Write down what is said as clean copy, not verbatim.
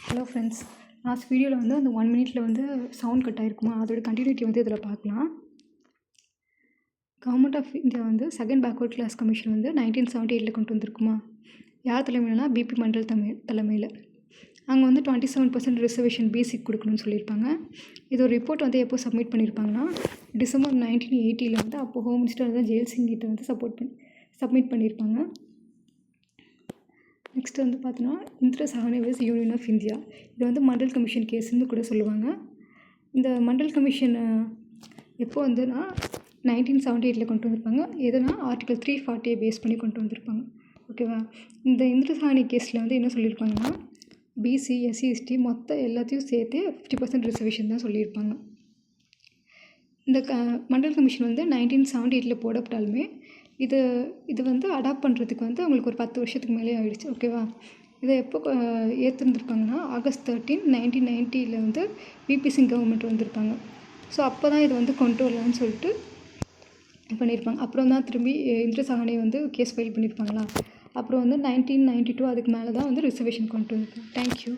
Hello friends, last வீடியோவில் வந்து அந்த 1 மினிட்ல வந்து சவுண்ட் கட் ஆகிருக்குமா, அதோட கண்டினியூட்டி வந்து இதில் பார்க்கலாம். கவர்மெண்ட் ஆஃப் இந்தியா வந்து செகண்ட் பேக்வர்ட் கிளாஸ் கமிஷன் வந்து 1978 கொண்டு வந்திருக்குமா. யார் தலைமையிலனா பிபி மண்டல் தலைமையில். அங்கே வந்து 27% ரிசர்வேஷன் பிசிக்கு கொடுக்கணும்னு சொல்லியிருப்பாங்க. இது ஒரு ரிப்போர்ட் வந்து எப்போ சப்மிட் பண்ணியிருப்பாங்கன்னா, டிசம்பர் 1980 வந்து அப்போ ஹோம் மினிஸ்டர் வந்து ஜெயில் சிங் கிட்ட வந்து சப்மிட் பண்ணியிருப்பாங்க. நெக்ஸ்ட் வந்து பார்த்தோன்னா இந்திரா சாஹ்னி வெஸ் யூனியன் ஆஃப் இந்தியா. இது வந்து மண்டல் கமிஷன் கேஸுன்னு கூட சொல்லுவாங்க. இந்த மண்டல் கமிஷன் எப்போ வந்துன்னா 1978 கொண்டு வந்திருப்பாங்க. எதுனா ஆர்டிகல் 340 பேஸ் பண்ணி கொண்டு வந்திருப்பாங்க. ஓகேவா. இந்த இந்திரா சாஹ்னி கேஸில் வந்து என்ன சொல்லியிருப்பாங்கன்னா, பிசி, எஸ்சி, எஸ்டி மொத்த எல்லாத்தையும் சேர்த்து 50% ரிசர்வேஷன் தான் சொல்லியிருப்பாங்க. இந்த மண்டல் கமிஷன் வந்து 1978 போடப்பட்டாலுமே இது வந்து அடாப்ட் பண்ணுறதுக்கு வந்து அவங்களுக்கு ஒரு 10 வருஷத்துக்கு மேலே ஆகிடுச்சு. ஓகேவா. இதை எப்போ ஏற்றிருந்துருப்பாங்கன்னா, ஆகஸ்ட் 13, 1990 வந்து விபி சிங் கவர்மெண்ட் வந்திருப்பாங்க. ஸோ அப்போ தான் இது வந்து கொண்டு வரலான்னு சொல்லிட்டு பண்ணியிருப்பாங்க. அப்புறம் தான் திரும்பி இந்திரா சாஹ்னி வந்து கேஸ் ஃபைல் பண்ணியிருப்பாங்களா. அப்புறம் வந்து 1992 அதுக்கு மேலே தான் வந்து ரிசர்வேஷன் கொண்டு வந்திருப்பாங்க. தேங்க்யூ.